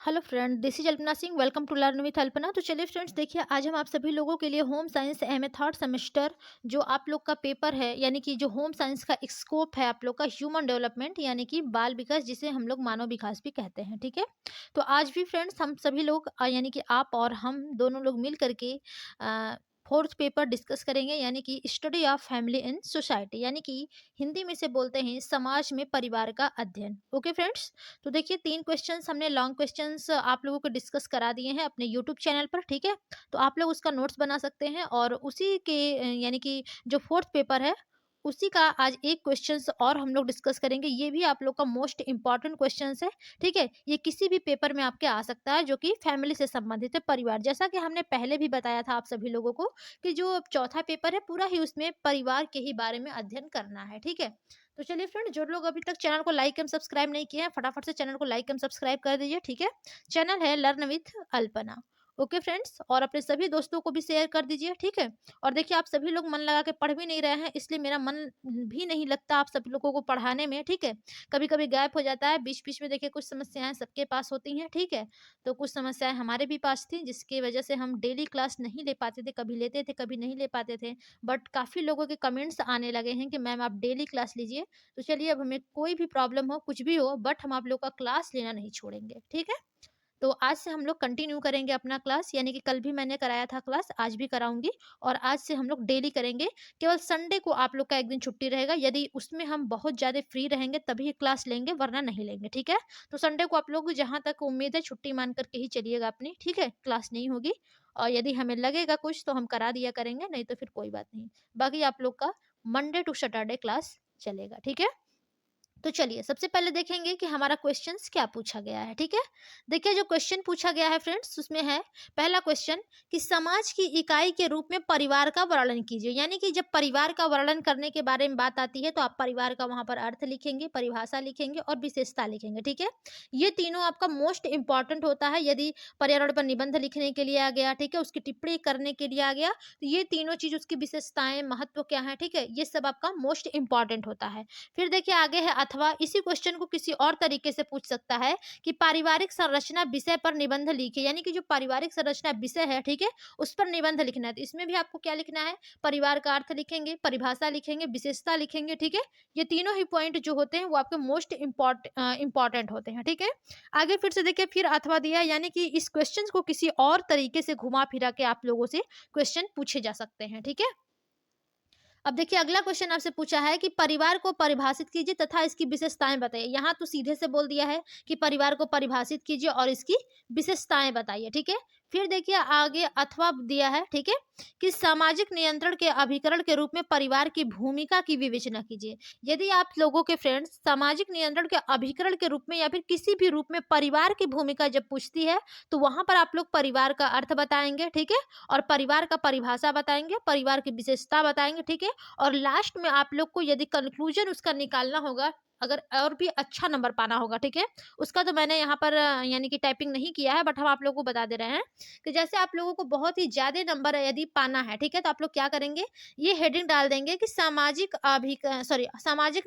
Hello friend, this is Alpana Singh. Welcome to learn with Alpana. तो चलिए friends, देखिए आज हम आप सभी लोगों के लिए home science MA third semester जो आप लोग का पेपर है, यानी कि जो होम साइंस का एक स्कोप है आप लोग का ह्यूमन डेवलपमेंट यानी कि बाल विकास, जिसे हम लोग मानव विकास भी कहते हैं। ठीक है, तो आज भी फ्रेंड्स हम सभी लोग यानी कि आप और हम दोनों लोग मिल करके फोर्थ पेपर डिस्कस करेंगे, यानी कि study of family in society, यानी कि हिंदी में से बोलते हैं समाज में परिवार का अध्ययन। ओके फ्रेंड्स, तो देखिए 3 क्वेश्चंस हमने लॉन्ग क्वेश्चंस आप लोगों को डिस्कस करा दिए हैं अपने यूट्यूब चैनल पर। ठीक है, तो आप लोग उसका नोट्स बना सकते हैं और उसी के यानी कि जो फोर्थ पेपर है उसी का आज एक क्वेश्चंस और हम लोग डिस्कस करेंगे। ये भी आप लोग का मोस्ट इंपॉर्टेंट क्वेश्चंस है। ठीक है, ये किसी भी पेपर में आपके आ सकता है जो कि फैमिली से संबंधित है, परिवार। जैसा कि हमने पहले भी बताया था आप सभी लोगों को कि जो चौथा पेपर है पूरा ही उसमें परिवार के ही बारे में अध्ययन करना है। ठीक है, तो चलिए फ्रेंड, जो लोग अभी तक चैनल को लाइक एंड सब्सक्राइब नहीं किए हैं फटाफट से चैनल को लाइक एंड सब्सक्राइब कर दीजिए। ठीक है, चैनल है learn with Alpana. Okay friends, और अपने सभी दोस्तों को भी शेयर कर दीजिए। ठीक है, और देखिए आप सभी लोग मन लगा के पढ़ भी नहीं रहे हैं, इसलिए मेरा मन भी नहीं लगता आप सभी लोगों को पढ़ाने में। ठीक है, कभी कभी गैप हो जाता है बीच बीच में। देखिए कुछ समस्याएं सबके पास होती हैं। ठीक है, तो कुछ समस्याएं हमारे भी पास थी जिसकी वजह से हम डेली क्लास नहीं ले पाते थे, कभी लेते थे कभी नहीं ले पाते थे। बट काफ़ी लोगों के कमेंट्स आने लगे हैं कि मैम आप डेली क्लास लीजिए। तो चलिए, अब हमें कोई भी प्रॉब्लम हो कुछ भी हो, बट हम आप लोग का क्लास लेना नहीं छोड़ेंगे। ठीक है, तो आज से हम लोग कंटिन्यू करेंगे अपना क्लास, यानी कि कल भी मैंने कराया था क्लास, आज भी कराऊंगी। और आज से हम लोग डेली करेंगे। केवल संडे को आप लोग का एक दिन छुट्टी रहेगा, यदि उसमें हम बहुत ज़्यादा फ्री रहेंगे तभी क्लास लेंगे, वरना नहीं लेंगे। ठीक है, तो संडे को आप लोग जहाँ तक उम्मीद है छुट्टी मान करके ही चलिएगा अपनी। ठीक है, क्लास नहीं होगी। और यदि हमें लगेगा कुछ तो हम करा दिया करेंगे, नहीं तो फिर कोई बात नहीं। बाकी आप लोग का मंडे टू सैटरडे क्लास चलेगा। ठीक है, तो चलिए सबसे पहले देखेंगे कि हमारा क्वेश्चंस क्या पूछा गया है। ठीक है, देखिए जो क्वेश्चन पूछा गया है फ्रेंड्स उसमें है पहला क्वेश्चन कि समाज की इकाई के रूप में परिवार का वर्णन कीजिए। यानी कि जब परिवार का वर्णन करने के बारे में बात आती है तो आप परिवार का वहां पर अर्थ लिखेंगे, परिभाषा लिखेंगे और विशेषता लिखेंगे। ठीक है, ये तीनों आपका मोस्ट इंपॉर्टेंट होता है। यदि पर्यावरण पर निबंध लिखने के लिए आ गया, ठीक है, उसकी टिप्पणी करने के लिए आ गया, तो ये तीनों चीज, उसकी विशेषताएं, महत्व क्या है, ठीक है, ये सब आपका मोस्ट इंपॉर्टेंट होता है। फिर देखिए आगे है अथवा। इसी क्वेश्चन को किसी और तरीके से पूछ सकता है कि पारिवारिक संरचना विषय पर निबंध लिखिए। यानी कि जो पारिवारिक संरचना विषय है, ठीक है, उस पर निबंध लिखना है। तो इसमें भी आपको क्या लिखना है, परिवार का अर्थ लिखेंगे, परिभाषा लिखेंगे, विशेषता लिखेंगे। ठीक है, ये तीनों ही पॉइंट जो होते हैं वो आपके मोस्ट इंपॉर्टेंट होते हैं। ठीक है, आगे फिर से देखिए, फिर अथवा दिया है, यानी कि इस क्वेश्चन को किसी और तरीके से घुमा फिरा के आप लोगों से क्वेश्चन पूछे जा सकते हैं। ठीक है, अब देखिए अगला क्वेश्चन आपसे पूछा है कि परिवार को परिभाषित कीजिए तथा इसकी विशेषताएं बताइए। यहाँ तो सीधे से बोल दिया है कि परिवार को परिभाषित कीजिए और इसकी विशेषताएं बताइए। ठीक है, फिर देखिए आगे अथवा दिया है, ठीक है, कि सामाजिक नियंत्रण के अभिकरण के रूप में परिवार की भूमिका की विवेचना कीजिए। यदि आप लोगों के फ्रेंड्स सामाजिक नियंत्रण के अभिकरण के रूप में या फिर किसी भी रूप में परिवार की भूमिका जब पूछती है तो वहां पर आप लोग परिवार का अर्थ बताएंगे। ठीक है, और परिवार का परिभाषा बताएंगे, परिवार की विशेषता बताएंगे। ठीक है, और लास्ट में आप लोग को यदि कंक्लूजन उसका निकालना होगा, अगर और भी अच्छा नंबर पाना होगा, ठीक है, उसका तो मैंने यहाँ पर यानी कि टाइपिंग नहीं किया है, बट हम आप लोगों को बता दे रहे हैं कि जैसे आप लोगों को बहुत ही ज्यादा नंबर यदि पाना है, ठीक है, तो आप लोग क्या करेंगे, ये हेडिंग डाल देंगे कि सामाजिक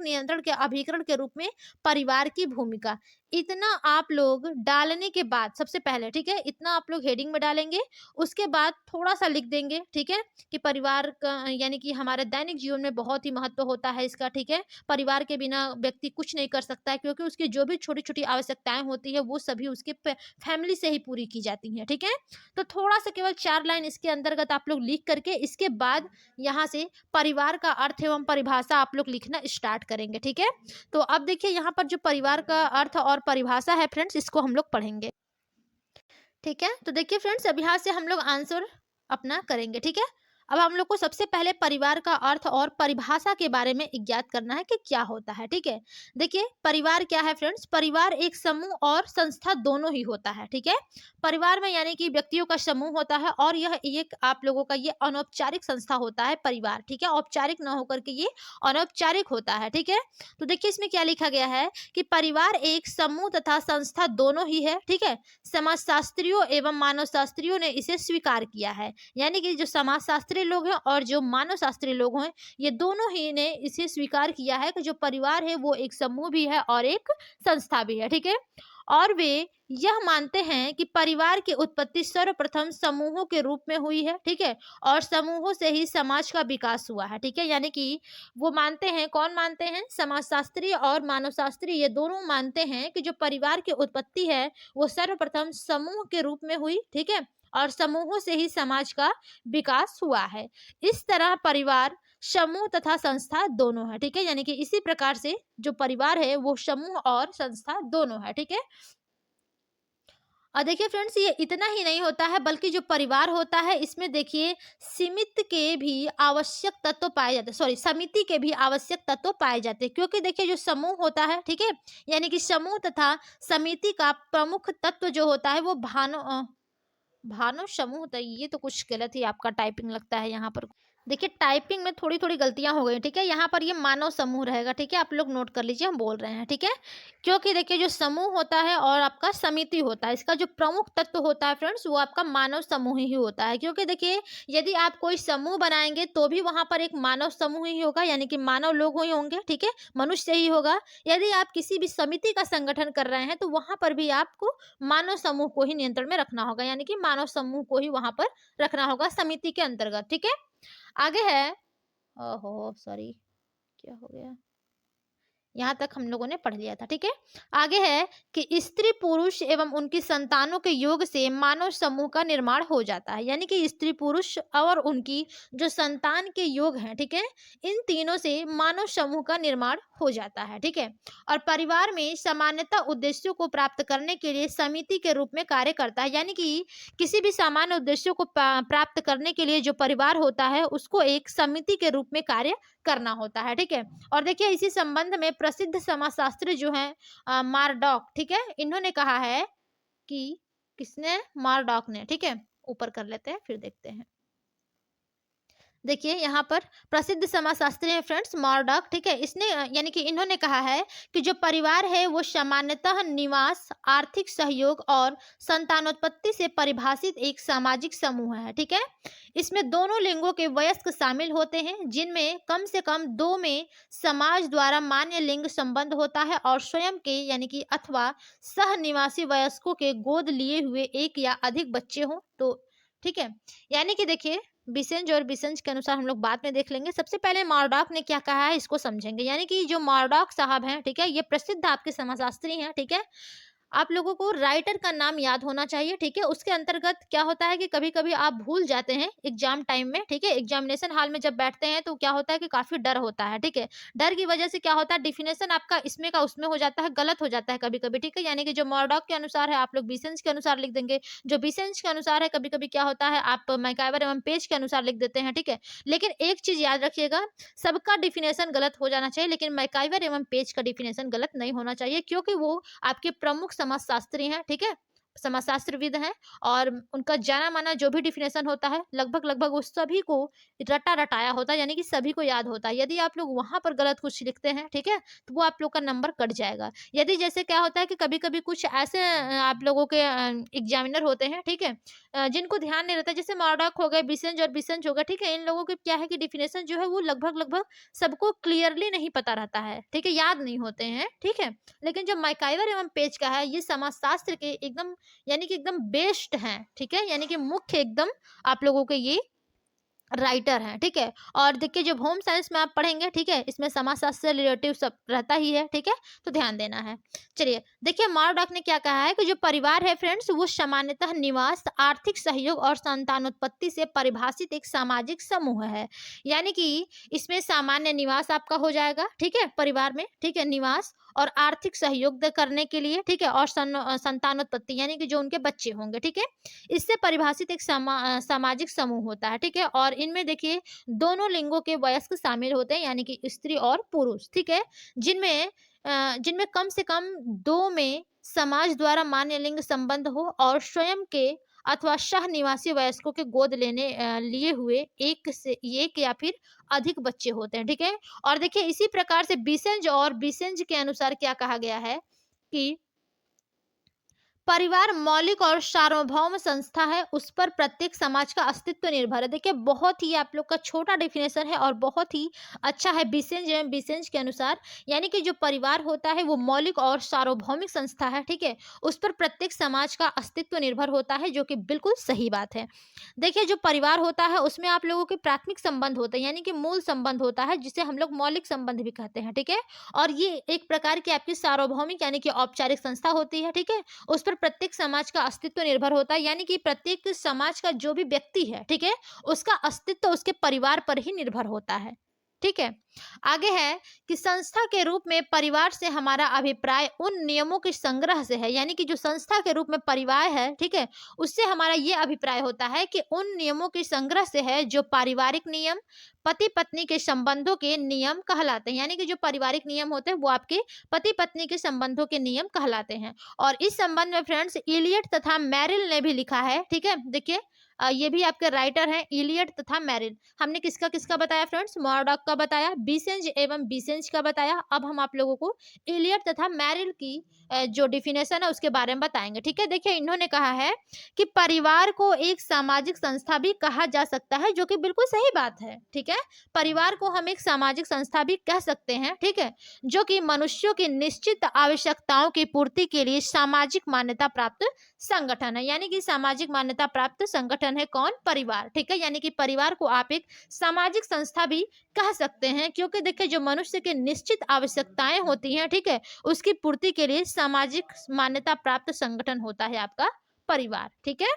नियंत्रण के अभिकरण के रूप में परिवार की भूमिका। इतना आप लोग डालने के बाद सबसे पहले, ठीक है, इतना आप लोग हेडिंग में डालेंगे। उसके बाद थोड़ा सा लिख देंगे, ठीक है, कि परिवार का यानी कि हमारे दैनिक जीवन में बहुत ही महत्व होता है इसका। ठीक है, परिवार के बिना व्यक्ति कुछ नहीं कर सकता है, क्योंकि उसकी जो भी छोटी छोटी आवश्यकताएं होती है वो सभी उसके फैमिली से ही पूरी की जाती हैं। ठीक है, तो थोड़ा सा केवल 4 लाइन इसके अंतर्गत आप लोग लिख करके इसके बाद यहाँ से परिवार का अर्थ एवं परिभाषा आप लोग लिखना स्टार्ट करेंगे। ठीक है, तो अब देखिए यहाँ पर जो परिवार का अर्थ और परिभाषा है फ्रेंड्स, इसको हम लोग पढ़ेंगे। ठीक है, तो देखिए फ्रेंड्स, अब यहाँ से हम लोग आंसर अपना करेंगे। ठीक है, अब हम लोग को सबसे पहले परिवार का अर्थ और परिभाषा के बारे में ज्ञात करना है कि क्या होता है। ठीक है, देखिए परिवार क्या है फ्रेंड्स, परिवार एक समूह और संस्था दोनों ही होता है। ठीक है, परिवार में यानी कि व्यक्तियों का समूह होता है और यह एक आप लोगों का ये अनौपचारिक संस्था होता है परिवार। ठीक है, औपचारिक ना होकर के ये अनौपचारिक होता है। ठीक है, तो देखिए इसमें क्या लिखा गया है कि परिवार एक समूह तथा संस्था दोनों ही है। ठीक है, समाजशास्त्रियों एवं मानव शास्त्रियों ने इसे स्वीकार किया है। यानी कि जो समाजशास्त्री लोग हैं और जो मानव शास्त्री लोग हैं, ये दोनों ही ने इसे स्वीकार किया है कि जो परिवार है वो एक समूह भी है और एक संस्था भी है। ठीक है, और वे यह मानते हैं कि परिवार की उत्पत्ति सर्वप्रथम समूहों के रूप में हुई है, ठीक है, और समूहों से ही समाज का विकास हुआ है, ठीक है। यानी कि वो मानते हैं, कौन मानते हैं, समाजशास्त्री और मानवशास्त्री, ये दोनों मानते हैं कि जो परिवार की उत्पत्ति है वो सर्वप्रथम समूह के रूप में हुई, ठीक है, और समूहों से ही समाज का विकास हुआ है। इस तरह परिवार समूह तथा संस्था दोनों है, ठीक है, यानी कि इसी प्रकार से जो परिवार है वो समूह और संस्था दोनों है, ठीक है। और देखिए फ्रेंड्स, ये इतना ही नहीं होता है, बल्कि जो परिवार होता है इसमें देखिए सीमित के भी आवश्यक तत्व पाए जाते हैं, सॉरी, समिति के भी आवश्यक तत्व पाए जाते हैं, क्योंकि देखिए जो समूह होता है, ठीक है, यानी कि समूह तथा समिति का प्रमुख तत्व जो होता है वो भानु समूह, तो ये तो कुछ गलत ही आपका टाइपिंग लगता है यहाँ पर। देखिए टाइपिंग में थोड़ी थोड़ी गलतियां हो गई, ठीक है, यहाँ पर ये मानव समूह रहेगा, ठीक है, आप लोग नोट कर लीजिए, हम बोल रहे हैं, ठीक है। क्योंकि देखिए जो समूह होता है और आपका समिति होता है, इसका जो प्रमुख तत्व होता है फ्रेंड्स वो आपका मानव समूह ही होता है। क्योंकि देखिए यदि आप कोई समूह बनाएंगे तो भी वहां पर एक मानव समूह ही होगा, यानी कि मानव लोग ही होंगे, ठीक है, मनुष्य ही होगा। यदि आप किसी भी समिति का संगठन कर रहे हैं तो वहां पर भी आपको मानव समूह को ही नियंत्रण में रखना होगा, यानी कि मानव समूह को ही वहां पर रखना होगा समिति के अंतर्गत, ठीक है। आगे है, ओहो सॉरी, क्या हो गया, यहाँ तक हम लोगों ने पढ़ लिया था, ठीक है। आगे है कि स्त्री पुरुष एवं उनकी संतानों के योग से मानव समूह का निर्माण हो जाता है, यानी कि स्त्री पुरुष और उनकी जो संतान के योग हैं, ठीक है, इन तीनों से मानव समूह का निर्माण हो जाता है, ठीक है। और परिवार में सामान्यतः उद्देश्यों को प्राप्त करने के लिए समिति के रूप में कार्य करता है, यानी कि किसी भी सामान्य उद्देश्यों को प्राप्त करने के लिए जो परिवार होता है उसको एक समिति के रूप में कार्य करना होता है, ठीक है। और देखिए इसी संबंध में प्रसिद्ध समाजशास्त्री जो है मारडॉक, ठीक है, इन्होंने कहा है कि, किसने, मारडॉक ने, ठीक है, ऊपर कर लेते हैं फिर देखते हैं। देखिए यहाँ पर प्रसिद्ध समाजशास्त्री हैं फ्रेंड्स मॉर्डॉक, ठीक है, इसने यानी कि इन्होंने कहा है कि जो परिवार है वो सामान्यतः निवास, आर्थिक सहयोग और संतानोत्पत्ति से परिभाषित एक सामाजिक समूह है, ठीक है। इसमें दोनों लिंगों के वयस्क शामिल होते हैं, जिनमें कम से कम दो में समाज द्वारा मान्य लिंग संबंध होता है और स्वयं के यानी कि अथवा सह निवासी वयस्कों के गोद लिए हुए एक या अधिक बच्चे हों तो, ठीक है। यानी कि देखिए बिसेंज और बिसेंज के अनुसार हम लोग बाद में देख लेंगे, सबसे पहले मॉर्डॉक ने क्या कहा है इसको समझेंगे। यानी कि जो मॉर्डॉक साहब हैं, ठीक है, ये प्रसिद्ध आपके समाजशास्त्री हैं, ठीक है। आप लोगों को राइटर का नाम याद होना चाहिए, ठीक है। उसके अंतर्गत क्या होता है कि कभी कभी आप भूल जाते हैं एग्जाम टाइम में, ठीक है, एग्जामिनेशन हॉल में जब बैठते हैं तो क्या होता है कि काफी डर होता है, ठीक है। डर की वजह से क्या होता है, डिफिनेशन आपका इसमें का उसमें हो जाता है, गलत हो जाता है कभी कभी, ठीक है। यानी कि जो मॉर्डॉक के अनुसार है आप लोग बिसेंज के अनुसार लिख देंगे, जो बिसेंज के अनुसार है कभी कभी क्या होता है आप मैकाइवर एवं पेज के अनुसार लिख देते हैं, ठीक है। लेकिन एक चीज याद रखिएगा, सबका डिफिनेशन गलत हो जाना चाहिए लेकिन मैकाइवर एवं पेज का डिफिनेशन गलत नहीं होना चाहिए, क्योंकि वो आपके प्रमुख समाजशास्त्री हैं, ठीक है, समाजशास्त्रविद हैं। और उनका जाना माना जो भी डिफिनेशन होता है लगभग लगभग उस सभी को रटा रटाया होता है, यानी कि सभी को याद होता है। यदि आप लोग वहां पर गलत कुछ लिखते हैं, ठीक है, तो वो आप लोग का नंबर कट जाएगा। यदि जैसे क्या होता है कि कभी कभी कुछ ऐसे आप लोगों के एग्जामिनर होते हैं, ठीक है, जिनको ध्यान नहीं रहता, जैसे मॉर्डॉक हो गए, बिसेंज और बिसेंज हो गए, ठीक है, इन लोगों के क्या है कि डिफिनेशन जो है वो लगभग लगभग सबको क्लियरली नहीं पता रहता है, ठीक है, याद नहीं होते हैं, ठीक है। लेकिन जो मैकाइवर एवं पेज का है ये समाजशास्त्र के एकदम यानी कि एकदम बेस्ट हैं, ठीक है, यानी कि मुख्य एकदम आप लोगों के ये राइटर हैं, ठीक है। और देखिए जब होम साइंस में आप पढ़ेंगे, ठीक है, इसमें समाजशास्त्र से रिलेटिव सब रहता ही है, ठीक है, तो ध्यान देना है। चलिए देखिए मॉर्डॉक ने क्या कहा है कि जो परिवार है फ्रेंड्स वो सामान्यतः निवास, आर्थिक सहयोग और संतानोत्पत्ति से परिभाषित एक सामाजिक समूह है। यानी कि इसमें सामान्य निवास आपका हो जाएगा, ठीक है, परिवार में, ठीक है, निवास और आर्थिक सहयोग करने के लिए, ठीक है, और संतानोत्पत्ति यानी कि जो उनके बच्चे होंगे, ठीक है, इससे परिभाषित एक सामाजिक समूह होता है, ठीक है। और इनमें देखिए दोनों लिंगों के वयस्क शामिल होते हैं, यानी कि स्त्री और पुरुष, ठीक है, जिनमें कम से कम दो में समाज द्वारा मान्य लिंग संबंध हो और स्वयं के अथवा सह निवासी वयस्कों के गोद लिए हुए एक या फिर अधिक बच्चे होते हैं, ठीक है। और देखिए इसी प्रकार से बिसेंज और बिसेंज के अनुसार क्या कहा गया है कि परिवार मौलिक और सार्वभौम संस्था है, उस पर प्रत्येक समाज का अस्तित्व निर्भर है। देखिए बहुत ही आप लोग का छोटा डेफिनेशन है और बहुत ही अच्छा है बिसेंज एवं बिसेंज के अनुसार। यानी कि जो परिवार होता है वो मौलिक और सार्वभौमिक संस्था है, ठीक है। उस पर प्रत्येक समाज का अस्तित्व निर्भर होता है, जो कि बिल्कुल सही बात है। देखिए जो परिवार होता है उसमें आप लोगों के प्राथमिक संबंध होते हैं, यानी कि मूल संबंध होता है, जिसे हम लोग मौलिक संबंध भी कहते हैं, ठीक है। और ये एक प्रकार की आपकी सार्वभौमिक यानी कि औपचारिक संस्था होती है, ठीक है। उस पर प्रत्येक समाज का अस्तित्व निर्भर होता है, यानी कि प्रत्येक समाज का जो भी व्यक्ति है, ठीक है, उसका अस्तित्व उसके परिवार पर ही निर्भर होता है, ठीक है। आगे है कि संस्था के रूप में परिवार से हमारा अभिप्राय उन नियमों के संग्रह से है। यानी कि जो संस्था के रूप में परिवार है, ठीक है, उससे हमारा ये अभिप्राय होता है कि उन नियमों के संग्रह से है जो पारिवारिक नियम, पति पत्नी के संबंधों के नियम कहलाते हैं। यानी कि जो पारिवारिक नियम होते हैं वो आपके पति पत्नी के संबंधों के नियम कहलाते हैं। और इस संबंध में फ्रेंड्स इलियट तथा मैरिल ने भी लिखा है, ठीक है। देखिए ये भी आपके राइटर हैं इलियट तथा मैरिल। हमने किसका किसका बताया फ्रेंड्स, मॉरडॉक का बताया, बिसेंज एवं बिसेंज का बताया। अब हम आप लोगों को इलियट तथा मैरिल की जो डिफिनेशन है उसके बारे में बताएंगे, ठीक है। देखिए इन्होंने कहा है कि परिवार को एक सामाजिक संस्था भी कहा जा सकता है, जो कि बिल्कुल सही बात है, ठीक है। परिवार को हम एक सामाजिक संस्था भी कह सकते हैं, ठीक है, जो कि मनुष्यों की निश्चित आवश्यकताओं की पूर्ति के लिए सामाजिक मान्यता प्राप्त संगठन है। यानी कि सामाजिक मान्यता प्राप्त संगठन है कौन, परिवार, ठीक है। यानी कि परिवार को आप एक सामाजिक संस्था भी कह सकते हैं, क्योंकि देखिए जो मनुष्य की निश्चित आवश्यकताएं होती हैं, ठीक है, उसकी पूर्ति के लिए सामाजिक मान्यता प्राप्त संगठन होता है आपका परिवार, ठीक है।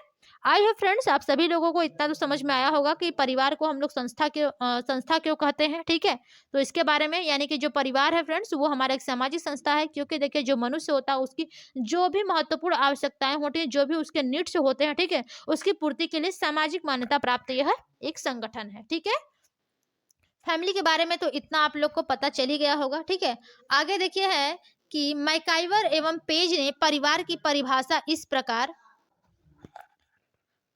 आई होप फ्रेंड्स आप सभी लोगों को इतना तो समझ में आया होगा कि परिवार को हम लोग संस्था क्यों कहते हैं, ठीक है। तो इसके बारे में यानी कि जो परिवार है फ्रेंड्स वो हमारा एक सामाजिक संस्था है, क्योंकि देखिए जो मनुष्य होता है उसकी जो भी महत्वपूर्ण आवश्यकताएं होती हैं, जो भी उसके नीड्स होते हैं, ठीक है, उसकी पूर्ति के लिए सामाजिक मान्यता प्राप्त यह एक संगठन है, ठीक है। फैमिली के बारे में तो इतना आप लोग को पता चल ही गया होगा, ठीक है। आगे देखिए है कि मैकाइवर एवं पेज ने परिवार की परिभाषा इस प्रकार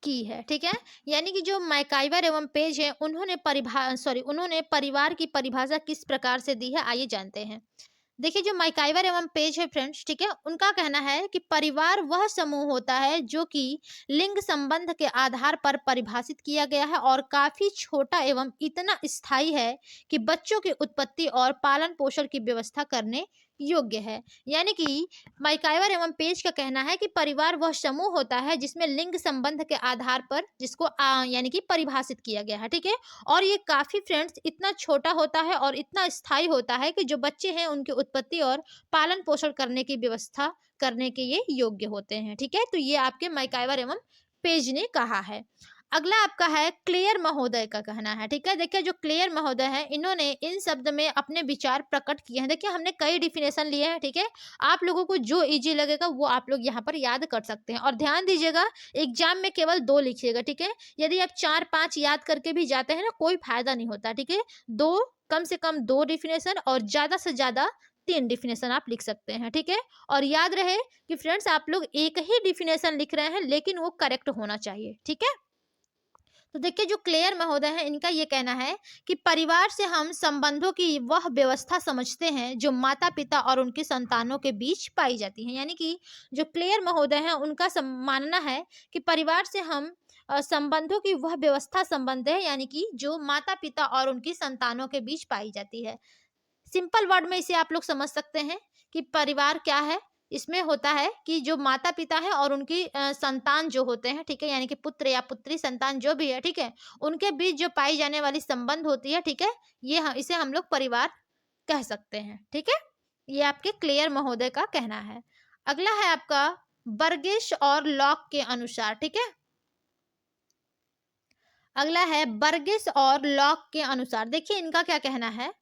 की है, ठीक है। यानी कि जो मैकाइवर एवं पेज है उन्होंने परिवार की परिभाषा किस प्रकार से दी है, आइए जानते हैं। देखिए जो मैकाइवर एवं पेज है फ्रेंड्स, ठीक है, उनका कहना है कि परिवार वह समूह होता है जो कि लिंग संबंध के आधार पर परिभाषित किया गया है और काफी छोटा एवं इतना स्थायी है कि बच्चों की उत्पत्ति और पालन पोषण की व्यवस्था करने योग्य है। यानी कि मैकाइवर एवं पेज का कहना है कि परिवार वह समूह होता है जिसमें लिंग संबंध के आधार पर जिसको यानी कि परिभाषित किया गया है, ठीक है। और ये काफी फ्रेंड्स इतना छोटा होता है और इतना स्थायी होता है कि जो बच्चे हैं उनकी उत्पत्ति और पालन पोषण करने की व्यवस्था करने के ये योग्य होते हैं, ठीक है। तो ये आपके मैकाइवर एवं पेज ने कहा है। अगला आपका है क्लेयर महोदय का कहना है, ठीक है। देखिए जो क्लेयर महोदय है इन्होंने इन शब्द में अपने विचार प्रकट किए हैं। देखिए हमने कई डिफिनेशन लिए हैं, ठीक है। आप लोगों को जो इजी लगेगा वो आप लोग यहाँ पर याद कर सकते हैं। और ध्यान दीजिएगा एग्जाम में केवल 2 लिखिएगा, ठीक है। यदि आप 4-5 याद करके भी जाते हैं ना कोई फायदा नहीं होता, ठीक है। दो कम से कम 2 डिफिनेशन और ज्यादा से ज्यादा 3 डिफिनेशन आप लिख सकते हैं, ठीक है। और याद रहे कि फ्रेंड्स आप लोग एक ही डिफिनेशन लिख रहे हैं लेकिन वो करेक्ट होना चाहिए, ठीक है। तो देखिए जो क्लेयर महोदय है इनका ये कहना है कि परिवार से हम संबंधों की वह व्यवस्था समझते हैं जो माता पिता और उनकी संतानों के बीच पाई जाती है। यानी कि जो क्लेयर महोदय है उनका मानना है कि परिवार से हम संबंधों की वह व्यवस्था संबंध है, यानी कि जो माता पिता और उनकी संतानों के बीच पाई जाती है। सिंपल वर्ड में इसे आप लोग समझ सकते हैं कि परिवार क्या है। इसमें होता है कि जो माता पिता है और उनकी संतान जो होते हैं, ठीक है, यानी कि पुत्र या पुत्री संतान जो भी है, ठीक है, उनके बीच जो पाई जाने वाली संबंध होती है, ठीक है, इसे हम लोग परिवार कह सकते हैं, ठीक है। ये आपके क्लेयर महोदय का कहना है। अगला है आपका बर्गेश और लॉक के अनुसार, ठीक है। अगला है बर्गेस और लॉक के अनुसार। देखिए इनका क्या कहना है।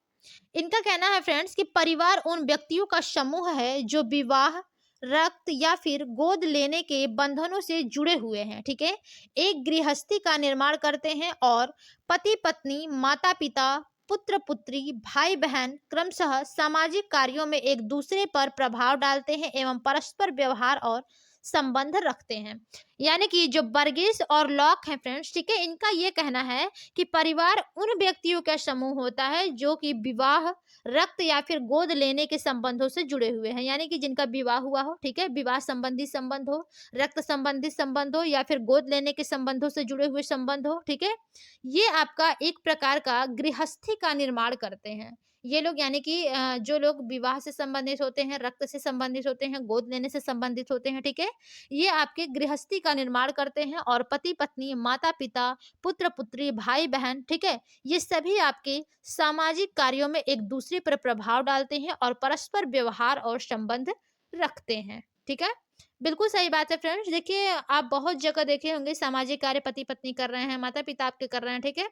इनका कहना है फ्रेंड्स कि परिवार उन व्यक्तियों का समूह है जो विवाह, रक्त या फिर गोद लेने के बंधनों से जुड़े हुए हैं, ठीक है, एक गृहस्थी का निर्माण करते हैं और पति पत्नी, माता पिता, पुत्र पुत्री, भाई बहन क्रमशः सामाजिक कार्यों में एक दूसरे पर प्रभाव डालते हैं एवं परस्पर व्यवहार और संबंध रखते हैं। यानी कि जो बर्गेस और लॉक हैं फ्रेंड्स, ठीक है, इनका ये कहना है कि परिवार उन व्यक्तियों का समूह होता है जो कि विवाह, रक्त या फिर गोद लेने के संबंधों से जुड़े हुए हैं। यानी कि जिनका विवाह हुआ हो, ठीक है, विवाह संबंधी संबंध हो, रक्त संबंधी संबंध हो या फिर गोद लेने के संबंधों से जुड़े हुए संबंध हो, ठीक है, ये आपका एक प्रकार का गृहस्थी का निर्माण करते हैं। ये लोग यानी कि जो लोग विवाह से संबंधित होते हैं, रक्त से संबंधित होते हैं, गोद लेने से संबंधित होते हैं, ठीक है, ये आपके गृहस्थी का निर्माण करते हैं और पति पत्नी, माता पिता, पुत्र पुत्री, भाई बहन, ठीक है, ये सभी आपके सामाजिक कार्यों में एक दूसरे पर प्रभाव डालते हैं और परस्पर व्यवहार और संबंध रखते हैं, ठीक है। बिल्कुल सही बात है फ्रेंड्स। देखिए, आप बहुत जगह देखे होंगे सामाजिक कार्य पति पत्नी कर रहे हैं, माता पिता आपके कर रहे हैं, ठीक है,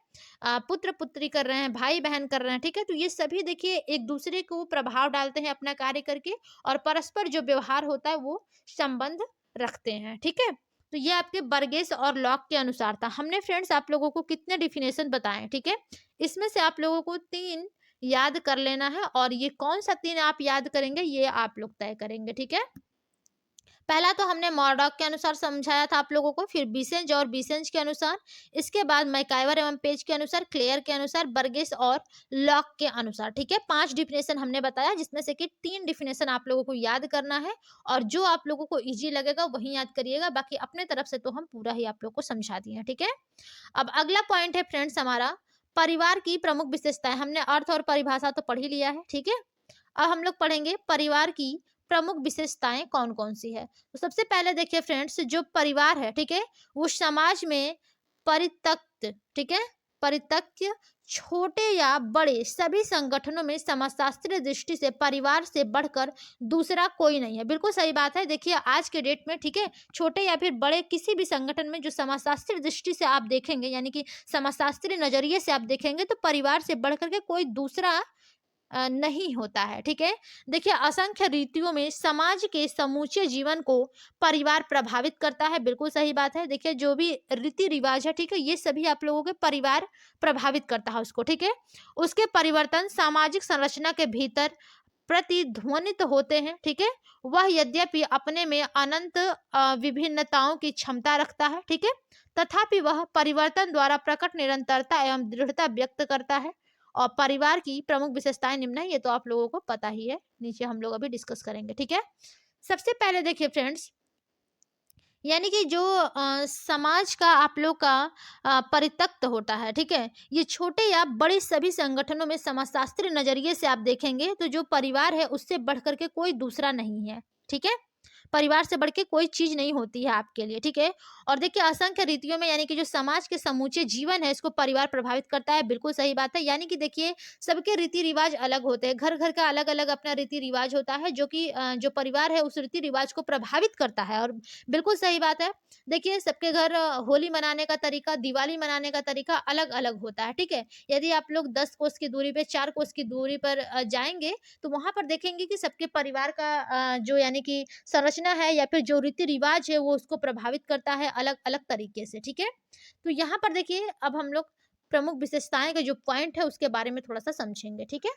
पुत्र पुत्री कर रहे हैं, भाई बहन कर रहे हैं, ठीक है, तो ये सभी देखिए एक दूसरे को प्रभाव डालते हैं अपना कार्य करके और परस्पर जो व्यवहार होता है वो संबंध रखते हैं, ठीक है। तो ये आपके बर्गेस और लॉक के अनुसार था। हमने फ्रेंड्स आप लोगों को कितने डिफिनेशन बताए, ठीक है, इसमें से आप लोगों को 3 याद कर लेना है और ये कौन सा 3 आप याद करेंगे ये आप लोग तय करेंगे, ठीक है। पहला तो हमने मॉर्डॉक के अनुसार समझाया था आप लोगों को, फिर बीसेंज और बीसेंज के अनुसार, इसके बाद मैकाइवर एवं पेज के अनुसार, क्लेयर के अनुसार, बर्गेस और लॉक के अनुसार, ठीक है। 5 डिफिनेशन हमने बताया जिसमें से कि 3 डिफिनेशन आप लोगों को याद करना है और जो आप लोगों को इजी लगेगा वही याद करिएगा, बाकी अपने तरफ से तो हम पूरा ही आप लोग को समझा दिए हैं, ठीक है। अब अगला पॉइंट है फ्रेंड्स हमारा परिवार की प्रमुख विशेषताएं। हमने अर्थ और परिभाषा तो पढ़ ही लिया है, ठीक है। अब हम लोग पढ़ेंगे परिवार की प्रमुख विशेषताएं कौन कौन सी है। तो सबसे पहले देखिए फ्रेंड्स, जो परिवार है, ठीक है, वो समाज में परित्यक्त, ठीक है, परित्यक्त छोटे या बड़े सभी संगठनों में समाजशास्त्रीय दृष्टि से परिवार से बढ़कर दूसरा कोई नहीं है। बिल्कुल सही बात है। देखिए आज के डेट में, ठीक है, छोटे या फिर बड़े किसी भी संगठन में जो समाजशास्त्रीय दृष्टि से आप देखेंगे, यानी कि समाजशास्त्रीय नजरिए से आप देखेंगे, तो परिवार से बढ़कर के कोई दूसरा नहीं होता है, ठीक है। देखिए असंख्य रीतियों में समाज के समूचे जीवन को परिवार प्रभावित करता है। बिल्कुल सही बात है। देखिए जो भी रीति रिवाज है, ठीक है, ये सभी आप लोगों के परिवार प्रभावित करता है उसको, ठीक है। उसके परिवर्तन सामाजिक संरचना के भीतर प्रतिध्वनित होते हैं, ठीक है। वह यद्यपि अपने में अनंत विभिन्नताओं की क्षमता रखता है, ठीक है, तथापि वह परिवर्तन द्वारा प्रकट निरंतरता एवं दृढ़ता व्यक्त करता है। और परिवार की प्रमुख विशेषताएं निम्न है, ये तो आप लोगों को पता ही है, नीचे हम लोग अभी डिस्कस करेंगे, ठीक है। सबसे पहले देखिए फ्रेंड्स, यानी कि जो समाज का आप लोग का परित्यक्त होता है, ठीक है, ये छोटे या बड़े सभी संगठनों में समाजशास्त्री नजरिए से आप देखेंगे तो जो परिवार है उससे बढ़कर के कोई दूसरा नहीं है, ठीक है। परिवार से बढ़ के कोई चीज नहीं होती है आपके लिए, ठीक है। और देखिए असंख्य रीतियों में, यानी कि जो समाज के समूचे जीवन है इसको परिवार प्रभावित करता है। बिल्कुल सही बात है। यानी कि देखिए सबके रीति रिवाज अलग होते हैं, घर घर का अलग अलग अपना रीति रिवाज होता है जो कि जो परिवार है उस रीति रिवाज को प्रभावित करता है। और बिल्कुल सही बात है। देखिए सबके घर होली मनाने का तरीका, दिवाली मनाने का तरीका अलग अलग होता है, ठीक है। यदि आप लोग 10 कोस की दूरी पे, 4 कोस की दूरी पर जाएंगे तो वहां पर देखेंगे कि सबके परिवार का जो यानी कि संरचना है या फिर जो रीति रिवाज है वो उसको प्रभावित करता है अलग अलग तरीके से, ठीक है। तो यहाँ पर देखिए अब हम लोग प्रमुख विशेषताएं का जो पॉइंट है उसके बारे में थोड़ा सा समझेंगे, ठीक है।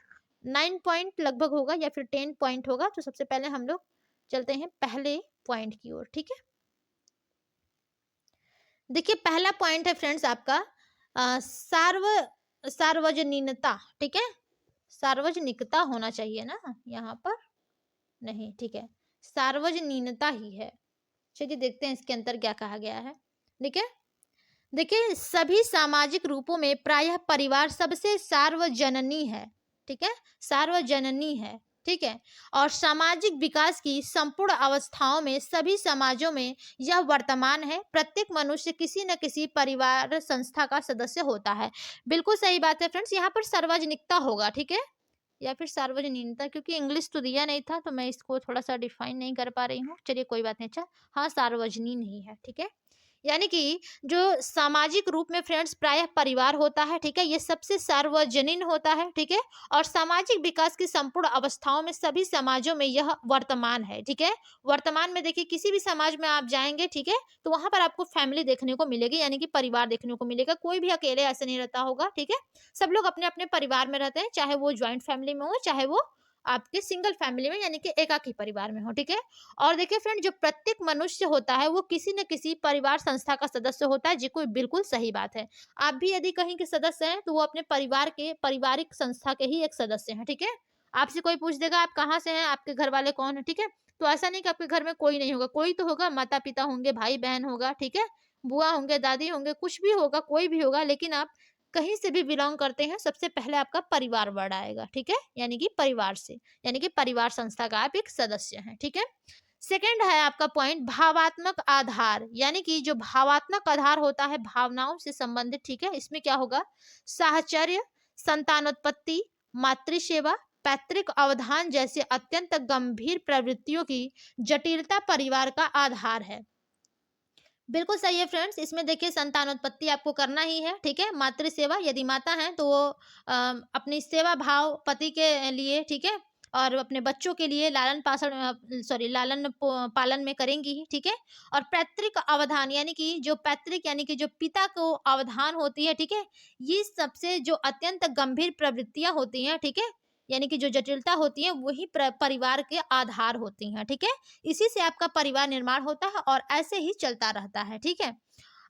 9 पॉइंट लगभग होगा या फिर 10 पॉइंट होगा। तो सबसे पहले हम लोग चलते हैं पहले पॉइंट की ओर, ठीक है। देखिए पहला पॉइंट है फ्रेंड्स आपका सार्वजनीनता, ठीक है। सार्वजनिकता होना चाहिए ना यहाँ पर, नहीं, ठीक है, सार्वजनीनता ही है। चलिए देखते हैं इसके अंदर क्या कहा गया है, ठीक है। देखिए सभी सामाजिक रूपों में प्रायः परिवार सबसे सार्वजननी है, ठीक है, सार्वजननी है, ठीक है। और सामाजिक विकास की संपूर्ण अवस्थाओं में सभी समाजों में यह वर्तमान है। प्रत्येक मनुष्य किसी न किसी परिवार संस्था का सदस्य होता है। बिल्कुल सही बात है फ्रेंड्स। यहाँ पर सार्वजनिकता होगा, ठीक है, या फिर सार्वजनीनता, क्योंकि इंग्लिश तो दिया नहीं था तो मैं इसको थोड़ा सा डिफाइन नहीं कर पा रही हूँ। चलिए कोई बात नहीं। अच्छा, हाँ, सार्वजनीन ही है, ठीक है। यानी कि जो सामाजिक रूप में फ्रेंड्स प्रायः परिवार होता है, ठीक है, ये सबसे सार्वजनीन होता है, ठीक है। और सामाजिक विकास की संपूर्ण अवस्थाओं में सभी समाजों में यह वर्तमान है, ठीक है। वर्तमान में देखिए किसी भी समाज में आप जाएंगे, ठीक है, तो वहां पर आपको फैमिली देखने को मिलेगी, यानी कि परिवार देखने को मिलेगा। कोई भी अकेले ऐसे नहीं रहता होगा, ठीक है। सब लोग अपने अपने परिवार में रहते हैं, चाहे वो ज्वाइंट फैमिली में हो चाहे वो आपके सिंगल फैमिली में यानी कि एकाकी परिवार में हो, ठीक है। और देखिए फ्रेंड, जो प्रत्येक मनुष्य होता है वो किसी न किसी परिवार संस्था का सदस्य होता है, जी कोई बिल्कुल सही बात है। आप भी यदि कहीं के सदस्य हैं तो वो अपने परिवार के पारिवारिक संस्था के ही एक सदस्य हैं, ठीक है। आपसे कोई पूछ देगा आप कहाँ से हैं, आपके घर वाले कौन है, ठीक है। तो ऐसा नहीं कि आपके घर में कोई नहीं होगा, कोई तो होगा, माता पिता होंगे, भाई बहन होगा, ठीक है, बुआ होंगे, दादी होंगे, कुछ भी होगा, कोई भी होगा, लेकिन आप कहीं से भी बिलोंग करते हैं, सबसे पहले आपका परिवार वर्ड आएगा, ठीक है, यानी कि परिवार से, यानी कि परिवार संस्था का आप एक सदस्य हैं, ठीक है। सेकंड है आपका पॉइंट भावात्मक आधार, यानी कि जो भावात्मक आधार होता है भावनाओं से संबंधित, ठीक है। इसमें क्या होगा, साहचर्य, संतानोत्पत्ति, मातृसेवा, पैतृक अवधान जैसे अत्यंत गंभीर प्रवृत्तियों की जटिलता परिवार का आधार है। बिल्कुल सही है फ्रेंड्स, इसमें देखिए संतानोत्पत्ति आपको करना ही है, ठीक है। मातृ सेवा, यदि माता हैं तो वो अपनी सेवा भाव पति के लिए, ठीक है, और अपने बच्चों के लिए लालन पालन में करेंगी ही, ठीक है। और पैतृक अवधान यानी कि जो पैतृक यानी कि जो पिता को अवधान होती है, ठीक है, ये सबसे जो अत्यंत गंभीर प्रवृत्तियां होती हैं, ठीक है, यानी कि जो जटिलता होती है वही परिवार के आधार होती हैं, ठीक है। इसी से आपका परिवार निर्माण होता है और ऐसे ही चलता रहता है, ठीक है।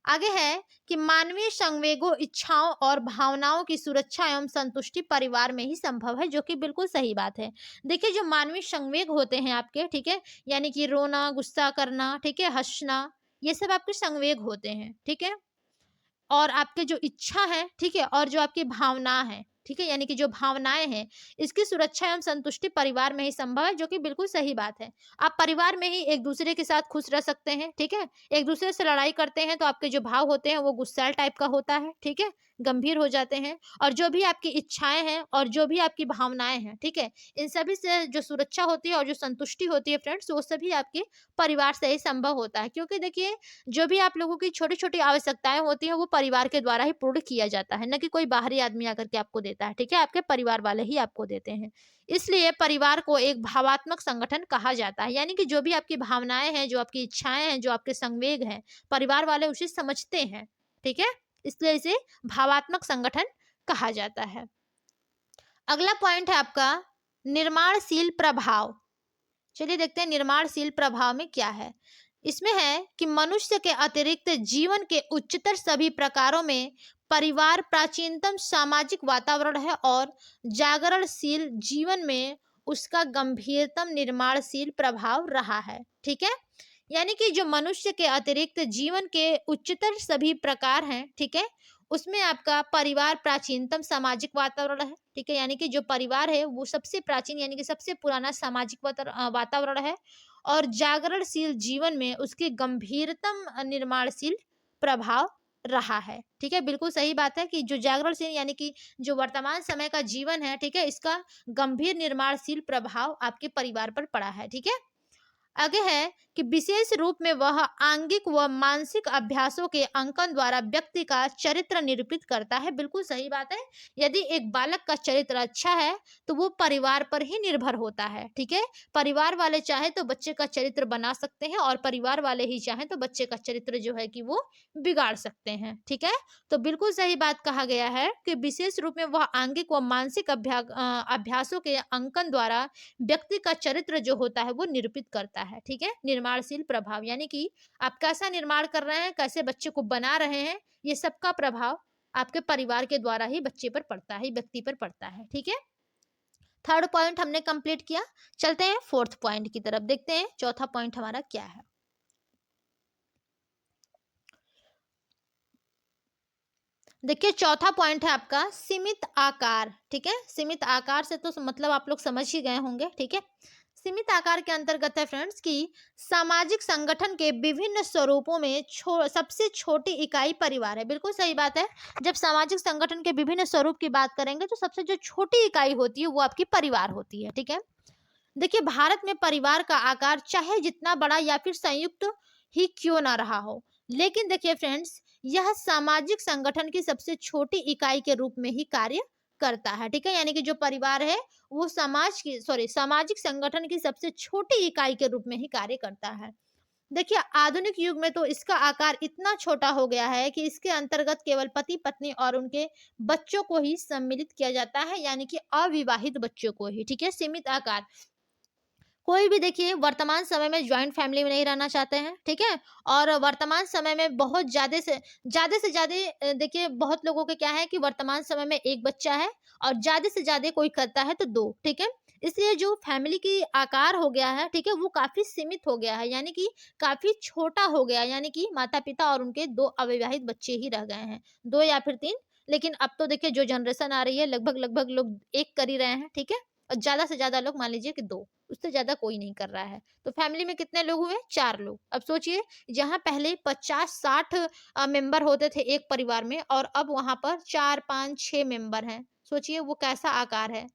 आगे है कि मानवीय संवेगों, इच्छाओं और भावनाओं की सुरक्षा एवं संतुष्टि परिवार में ही संभव है, जो कि बिल्कुल सही बात है। देखिए जो मानवीय संवेग होते हैं आपके, ठीक है, यानी कि रोना, गुस्सा करना, ठीक है, हंसना, ये सब आपके संवेग होते हैं, ठीक है। और आपके जो इच्छा है, ठीक है, और जो आपकी भावना है, ठीक है, यानी कि जो भावनाएं हैं, इसकी सुरक्षा एवं संतुष्टि परिवार में ही संभव है, जो कि बिल्कुल सही बात है। आप परिवार में ही एक दूसरे के साथ खुश रह सकते हैं, ठीक है। एक दूसरे से लड़ाई करते हैं तो आपके जो भाव होते हैं वो गुस्सैल टाइप का होता है, ठीक है, गंभीर हो जाते हैं। और जो भी आपकी इच्छाएं हैं और जो भी आपकी भावनाएं हैं, ठीक है, इन सभी से जो सुरक्षा होती है और जो संतुष्टि होती है फ्रेंड्स, वो सभी आपके परिवार से ही संभव होता है। क्योंकि देखिए जो भी आप लोगों की छोटी-छोटी आवश्यकताएँ होती हैं, वो परिवार के द्वारा ही पूर्ण किया जाता है, ना कि कोई बाहरी आदमी आकर के आपको देता है, ठीक है? आपके परिवार वाले ही आपको देते हैं। इसलिए परिवार को एक भावात्मक संगठन कहा जाता है, यानी कि जो भी आपकी भावनाएँ हैं, जो आपकी इच्छाएँ हैं, जो आपके संवेग हैं, परिवार वाले उसे समझते हैं, ठीक है? इसलिए इसे भावात्मक संगठन कहा जाता है। अगला पॉइंट है आपका निर्माणशील प्रभाव। चलिए देखते हैं निर्माणशील प्रभाव में क्या है। इसमें है कि मनुष्य के अतिरिक्त जीवन के उच्चतर सभी प्रकारों में परिवार प्राचीनतम सामाजिक वातावरण है और जागरणशील जीवन में उसका गंभीरतम निर्माणशील प्रभाव रहा है, ठीक है। यानी कि जो मनुष्य के अतिरिक्त जीवन के उच्चतर सभी प्रकार हैं, ठीक है, उसमें आपका परिवार प्राचीनतम सामाजिक वातावरण है, ठीक है, यानी कि जो परिवार है वो सबसे प्राचीन यानी कि सबसे पुराना सामाजिक वातावरण है। और जागरणशील जीवन में उसके गंभीरतम निर्माणशील प्रभाव रहा है, ठीक है। बिल्कुल सही बात है कि जो जागरणशील यानी कि जो वर्तमान समय का जीवन है, ठीक है, इसका गंभीर निर्माणशील प्रभाव आपके परिवार पर पड़ा है, ठीक है। आगे है कि विशेष रूप में वह आंगिक व मानसिक अभ्यासों के अंकन द्वारा व्यक्ति का चरित्र निरूपित करता है। बिल्कुल सही बात है। यदि एक बालक का चरित्र अच्छा है तो वो परिवार पर ही निर्भर होता है, ठीक है। परिवार वाले चाहे तो बच्चे का चरित्र बना सकते हैं और परिवार वाले ही चाहे तो बच्चे का चरित्र जो है कि वो बिगाड़ सकते हैं, ठीक है। तो बिल्कुल सही बात कहा गया है कि विशेष रूप में वह आंगिक व मानसिक अभ्यासों के अंकन द्वारा व्यक्ति का चरित्र जो होता है वो निरूपित करता है, ठीक है। निर्माणशील प्रभाव यानी कि आप कैसा निर्माण कर रहे हैं, कैसे बच्चे को बना रहे हैं, ये सबका प्रभाव आपके परिवार के द्वारा ही बच्चे पर पड़ता है, व्यक्ति पर पड़ता है, ठीक है। थर्ड पॉइंट हमने कंप्लीट किया। चलते हैं फोर्थ पॉइंट की तरफ, देखते हैं चौथा पॉइंट हमारा क्या है। देखिए चौथा पॉइंट है आपका सीमित आकार, ठीक है। सीमित आकार से तो मतलब आप लोग समझ ही गए होंगे, ठीक है। सीमित आकार के अंतर्गत है फ्रेंड्स कि सामाजिक संगठन के विभिन्न स्वरूपों में सबसे छोटी इकाई परिवार है। बिल्कुल सही बात है। जब सामाजिक संगठन के विभिन्न स्वरूप की बात करेंगे तो सबसे जो छोटी इकाई होती है वो आपकी परिवार होती है, ठीक है। देखिए भारत में परिवार का आकार चाहे जितना बड़ा या फिर संयुक्त ही क्यों ना रहा हो, लेकिन देखिए फ्रेंड्स यह सामाजिक संगठन की सबसे छोटी इकाई के रूप में ही कार्य करता है, ठीक है। यानी कि जो परिवार है वो सामाजिक संगठन की सबसे छोटी इकाई के रूप में ही कार्य करता है। देखिए आधुनिक युग में तो इसका आकार इतना छोटा हो गया है कि इसके अंतर्गत केवल पति पत्नी और उनके बच्चों को ही सम्मिलित किया जाता है, यानी कि अविवाहित बच्चों को ही, ठीक है, सीमित आकार। कोई भी देखिए वर्तमान समय में जॉइंट फैमिली में नहीं रहना चाहते हैं, ठीक है? और वर्तमान समय में बहुत ज़्यादा देखिए बहुत लोगों के क्या है कि वर्तमान समय में 1 बच्चा है और ज़्यादा से ज़्यादा कोई करता है तो 2, ठीक है? इसलिए जो फैमिली की आकार हो गया है, ठीक है? वो काफ़ी सीमित हो गया है, यानी कि काफ़ी छोटा हो गया है, यानी कि माता-पिता और उनके 2 अविवाहित बच्चे ही रह गए हैं, 2 या फिर 3। लेकिन अब तो देखिए जो जनरेशन आ रही है लगभग-लगभग लोग 1 कर ही रहे हैं, ठीक है? और ज़्यादा से ज़्यादा लोग मान लीजिए कि 2, उससे ज़्यादा कोई नहीं कर रहा है। तो फैमिली में कितने लोग हुए? 4 लोग। अब सोचिए जहाँ पहले 50-60 मेंबर होते थे एक परिवार में और अब वहाँ पर 4, 5, 6 मेंबर हैं। सोचिए वो कैसा आकार है।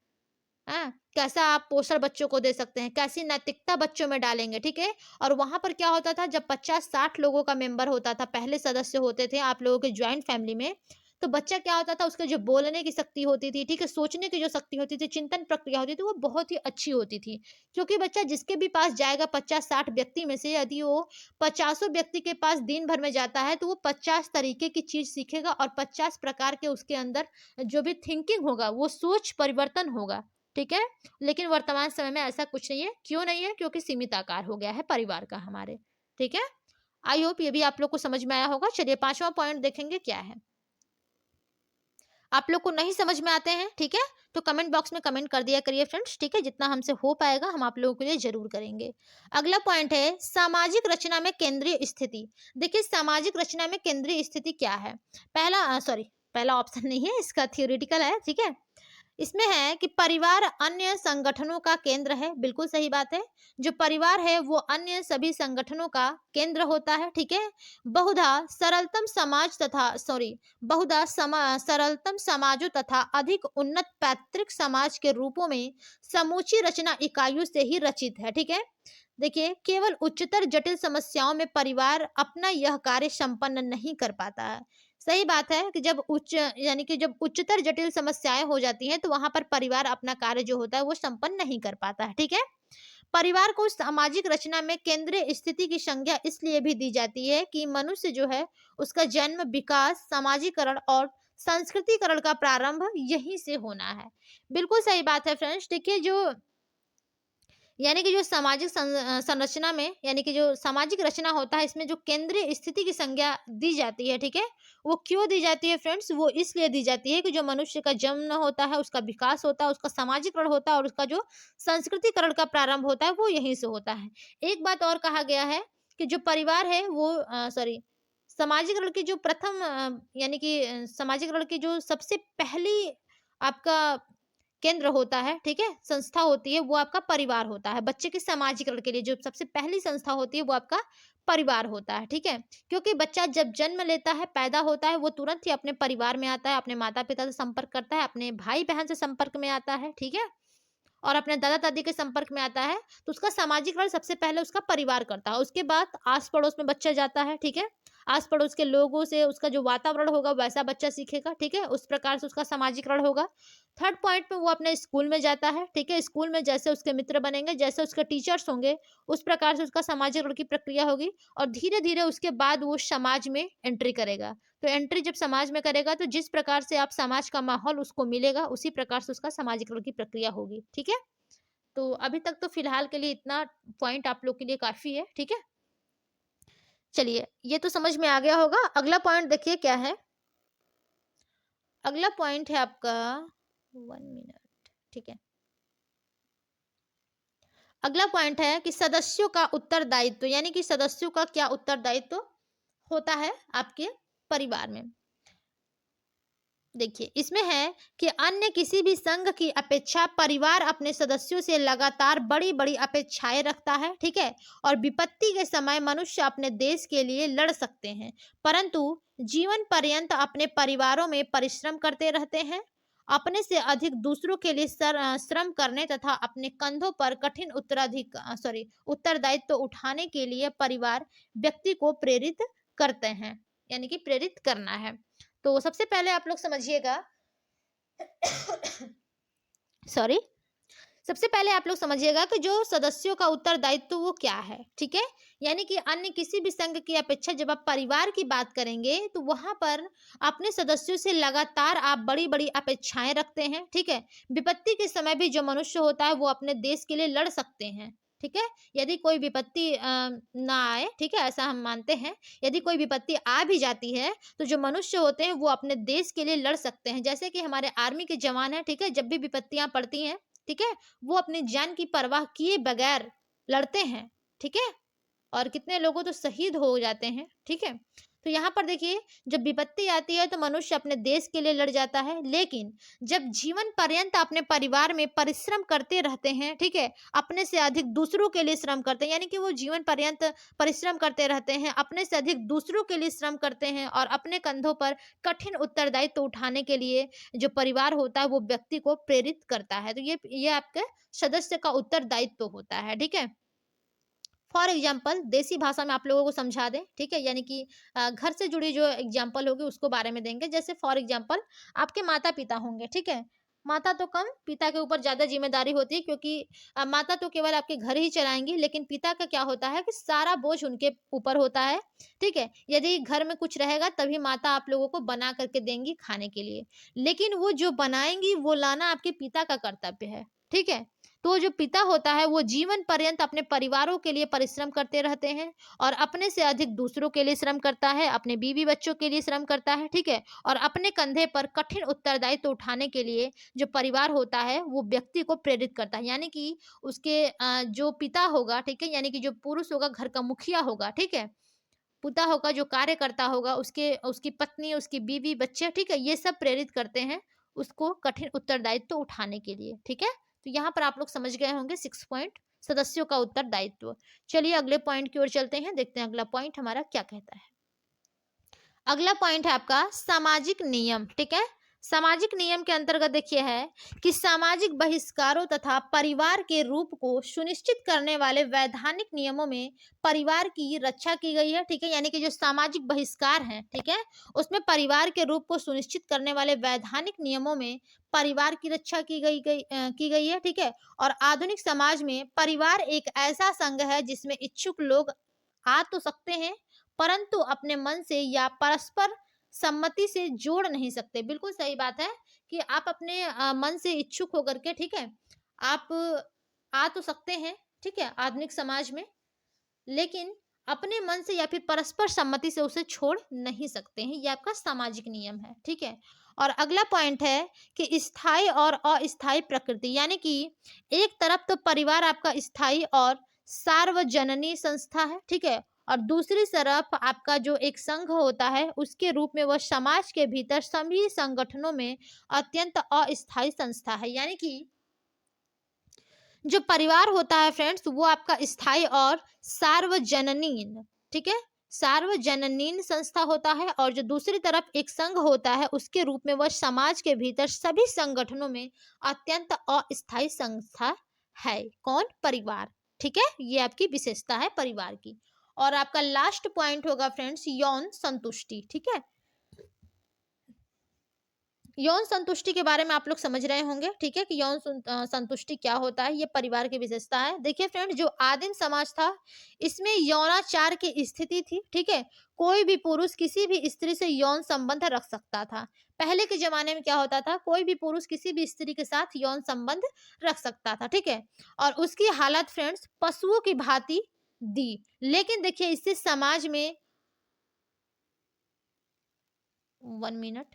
हाँ, कैसा आप पोषण बच्चों को दे सकते हैं, कैसी नैतिकता बच्चों में डालेंगे, ठीक है? और वहाँ पर क्या होता था जब 50-60 लोगों का मेंबर होता था, पहले सदस्य होते थे आप लोगों के जॉइंट फैमिली में, तो बच्चा क्या होता था उसके जो बोलने की शक्ति होती थी, ठीक है? सोचने की जो शक्ति होती थी, चिंतन प्रक्रिया होती थी, वो बहुत ही अच्छी होती थी। क्योंकि बच्चा जिसके भी पास जाएगा 50-60 व्यक्ति में से यदि वो 50 व्यक्ति के पास दिन भर में जाता है, तो वो 50 तरीके की चीज़ सीखेगा और 50 प्रकार के उसके अंदर जो भी थिंकिंग होगा, वो सोच परिवर्तन होगा, ठीक है? लेकिन वर्तमान समय में ऐसा कुछ नहीं है। क्यों नहीं है? क्योंकि सीमित आकार हो गया है परिवार का हमारे, ठीक है? आई होप ये भी आप लोग को समझ में आया होगा। चलिए 5वां पॉइंट देखेंगे क्या है। आप लोग को नहीं समझ में आते हैं, ठीक है? तो कमेंट बॉक्स में कमेंट कर दिया करिए फ्रेंड्स, ठीक है? जितना हमसे हो पाएगा हम आप लोगों के लिए ज़रूर करेंगे। अगला पॉइंट है सामाजिक रचना में केंद्रीय स्थिति। देखिए सामाजिक रचना में केंद्रीय स्थिति क्या है? पहला ऑप्शन नहीं है, इसका थ्योरेटिकल है, ठीक है? इसमें है कि परिवार अन्य संगठनों का केंद्र है, बिल्कुल सही बात है। जो परिवार है वो अन्य सभी संगठनों का केंद्र होता है, ठीक है? बहुधा सरलतम समाज तथा सरलतम समाजों तथा अधिक उन्नत पैतृक समाज के रूपों में समूची रचना इकाइयों से ही रचित है, ठीक है? देखिए केवल उच्चतर जटिल समस्याओं में परिवार अपना यह कार्य संपन्न नहीं कर पाता है। सही बात है कि जब उच्चतर जटिल समस्याएं हो जाती हैं तो वहां पर परिवार अपना कार्य जो होता है वो संपन्न नहीं कर पाता है, ठीक है? परिवार को सामाजिक रचना में केंद्रीय स्थिति की संज्ञा इसलिए भी दी जाती है कि मनुष्य जो है उसका जन्म, विकास, सामाजिकरण और संस्कृतिकरण का प्रारंभ यहीं से होना है। बिल्कुल सही बात है फ्रेंड्स। देखिए जो यानी कि जो संरचना में यानी कि जो सामाजिक रचना होता है इसमें जो केंद्रीय स्थिति की संज्ञा दी जाती है, ठीक है? वो क्यों दी जाती है फ्रेंड्स? वो इसलिए दी जाती है कि जो मनुष्य का जन्म होता है, उसका विकास होता है, उसका सामाजिकरण होता है और उसका जो संस्कृतिकरण का प्रारंभ होता है वो यहीं से होता है। एक बात और कहा गया है कि जो परिवार है वो सामाजिकरण की जो प्रथम यानी कि सामाजिकरण की जो सबसे पहली आपका केंद्र होता है, ठीक है? संस्था होती है, वो आपका परिवार होता है। बच्चे के समाजीकरण के लिए जो सबसे पहली संस्था होती है, वो आपका परिवार होता है, ठीक है? क्योंकि बच्चा जब जन्म लेता है, पैदा होता है, वो तुरंत ही अपने परिवार में आता है, अपने माता-पिता से संपर्क करता है, अपने भाई-बहन से संपर्क में आता है, ठीक है? और अपने दादा-दादी के संपर्क में आता है, तो उसका सामाजिकरण सबसे पहले उसका परिवार करता है। उसके बाद आस-पड़ोस में बच्चा जाता है, ठीक है? आस-पड़ोस के लोगों से उसका जो वातावरण होगा वैसा बच्चा सीखेगा, ठीक है? उस प्रकार से उसका सामाजिकरण होगा। थर्ड पॉइंट पे वो अपने स्कूल में जाता है, ठीक है? स्कूल में जैसे उसके मित्र बनेंगे, जैसे उसके टीचर्स होंगे, उस प्रकार से उसका सामाजिकरण की प्रक्रिया होगी और धीरे-धीरे उसके बाद वो समाज में एंट्री करेगा। तो एंट्री जब समाज में करेगा तो जिस प्रकार से आप समाज का माहौल उसको मिलेगा उसी प्रकार से उसका सामाजिकरण की प्रक्रिया होगी, ठीक है? तो अभी तक तो फिलहाल के लिए इतना पॉइंट आप लोग के लिए काफ़ी है, ठीक है? चलिए, ये तो समझ में आ गया होगा। अगला पॉइंट देखिए क्या है? अगला पॉइंट है आपका 1 मिनट, ठीक है? अगला पॉइंट है कि सदस्यों का उत्तरदायित्व यानी कि सदस्यों का क्या उत्तरदायित्व होता है आपके परिवार में। देखिए इसमें है कि अन्य किसी भी संघ की अपेक्षा परिवार अपने सदस्यों से लगातार बड़ी बड़ी अपेक्षाएं रखता है, ठीक है? और विपत्ति के समय मनुष्य अपने देश के लिए लड़ सकते हैं परंतु जीवन पर्यंत अपने परिवारों में परिश्रम करते रहते हैं। अपने से अधिक दूसरों के लिए श्रम करने तथा अपने कंधों पर कठिन उत्तरदायित्व उठाने के लिए परिवार व्यक्ति को प्रेरित करते हैं, यानी कि प्रेरित करना है। तो सबसे पहले आप लोग समझिएगा सॉरी सबसे पहले आप लोग समझिएगा कि जो सदस्यों का उत्तरदायित्व वो क्या है, ठीक है? यानी कि अन्य किसी भी संघ की अपेक्षा जब आप परिवार की बात करेंगे, तो वहाँ पर अपने सदस्यों से लगातार आप बड़ी-बड़ी अपेक्षाएँ रखते हैं, ठीक है? विपत्ति के समय भी जो मनुष्य होता है, वो अपने देश के लिए लड़ सकते हैं, ठीक है? यदि कोई विपत्ति ना आए, ठीक है? ऐसा हम मानते हैं। यदि कोई विपत्ति आ भी जाती है, तो जो मनुष्य होते हैं, वो अपने देश के लिए लड़ सकते हैं। जैसे कि हमारे आर्मी के जवान हैं, ठीक है? जब भी विपत्तियाँ पड़ती हैं, ठीक है? वो अपनी जान की परवाह किए बगैर लड़ते हैं, ठीक है? और कितने लोगों तो शहीद हो जाते हैं, ठीक है? तो यहाँ पर देखिए, जब विपत्ति आती है तो मनुष्य अपने देश के लिए लड़ जाता है, लेकिन जब जीवन पर्यंत अपने परिवार में परिश्रम करते रहते हैं, ठीक है? अपने से अधिक दूसरों के लिए श्रम करते हैं, यानी कि वो जीवन पर्यंत परिश्रम करते रहते हैं, अपने से अधिक दूसरों के लिए श्रम करते हैं और अपने कंधों पर कठिन उत्तरदायित्व उठाने के लिए जो परिवार होता है, वो व्यक्ति को प्रेरित करता है। तो ये आपके सदस्य का उत्तरदायित्व होता है, ठीक है? फॉर एग्जाम्पल देसी भाषा में आप लोगों को समझा दें, ठीक है? यानी कि घर से जुड़ी जो एग्जाम्पल होगी उसको बारे में देंगे। जैसे फॉर एग्जाम्पल आपके माता-पिता होंगे, ठीक है? माता तो कम, पिता के ऊपर ज़्यादा ज़िम्मेदारी होती है क्योंकि माता तो केवल आपके घर ही चलाएँगी, लेकिन पिता का क्या होता है कि सारा बोझ उनके ऊपर होता है, ठीक है? यदि घर में कुछ रहेगा तभी माता आप लोगों को बना कर के देंगी खाने के लिए, लेकिन वो जो बनाएँगी वो लाना आपके पिता का कर्तव्य है, ठीक है? तो जो पिता होता है वो जीवन पर्यंत अपने परिवारों के लिए परिश्रम करते रहते हैं और अपने से अधिक दूसरों के लिए श्रम करता है, अपने बीवी बच्चों के लिए श्रम करता है, ठीक है? और अपने कंधे पर कठिन उत्तरदायित्व उठाने के लिए जो परिवार होता है वो व्यक्ति को प्रेरित करता है। यानी कि उसके जो पिता होगा, ठीक है? यानी कि जो पुरुष होगा, घर का मुखिया होगा, ठीक है? पिता होगा, जो कार्यकर्ता होगा, उसके उसकी पत्नी, उसकी बीवी, बच्चे, ठीक है? ये सब प्रेरित करते हैं उसको कठिन उत्तरदायित्व उठाने के लिए, ठीक है? तो यहाँ पर आप लोग समझ गए होंगे 6 पॉइंट सदस्यों का उत्तरदायित्व। चलिए अगले पॉइंट की ओर चलते हैं, देखते हैं अगला पॉइंट हमारा क्या कहता है। अगला पॉइंट है आपका सामाजिक नियम, ठीक है? सामाजिक नियम के अंतर्गत देखिए है कि सामाजिक बहिष्कारों तथा परिवार के रूप को सुनिश्चित करने वाले वैधानिक नियमों में परिवार की रक्षा की गई है, ठीक है? यानी कि जो सामाजिक बहिष्कार हैं, ठीक है? उसमें परिवार के रूप को सुनिश्चित करने वाले वैधानिक नियमों में परिवार की रक्षा की गई है, ठीक है? और आधुनिक समाज में परिवार एक ऐसा संघ है जिसमें इच्छुक लोग आ तो सकते हैं, परंतु अपने मन से या परस्पर सम्मति से जोड़ नहीं सकते। बिल्कुल सही बात है कि आप अपने मन से इच्छुक होकर के, ठीक है? आप आ तो सकते हैं, ठीक है? आधुनिक समाज में, लेकिन अपने मन से या फिर परस्पर सम्मति से उसे छोड़ नहीं सकते हैं। ये आपका सामाजिक नियम है, ठीक है? और अगला पॉइंट है कि स्थायी और अस्थायी प्रकृति, यानी कि एक तरफ तो परिवार आपका स्थायी और सार्वजनीन संस्था है, ठीक है? और दूसरी तरफ आपका जो एक संघ होता है उसके रूप में वह समाज के भीतर सभी संगठनों में अत्यंत अस्थायी संस्था है। यानी कि जो परिवार होता है फ्रेंड्स वो आपका स्थायी और सार्वजनीन, ठीक है? सार्वजनीन संस्था होता है और जो दूसरी तरफ एक संघ होता है उसके रूप में वह समाज के भीतर सभी संगठनों में अत्यंत अस्थायी संस्था है। कौन? परिवार, ठीक है? ये आपकी विशेषता है परिवार की। और आपका लास्ट पॉइंट होगा फ्रेंड्स यौन संतुष्टि, ठीक है? यौन संतुष्टि के बारे में आप लोग समझ रहे होंगे, ठीक है? कि संतुष्टि क्या होता है, ये परिवार की विशेषता है। देखिए फ्रेंड, जो आदिम समाज था इसमें यौनाचार की स्थिति थी, ठीक है? कोई भी पुरुष किसी भी स्त्री से यौन संबंध रख सकता था। पहले के जमाने में क्या होता था, कोई भी पुरुष किसी भी स्त्री के साथ यौन संबंध रख सकता था, ठीक है? और उसकी हालत फ्रेंड्स पशुओं की भांति दी। लेकिन देखिए इससे समाज में 1 मिनट,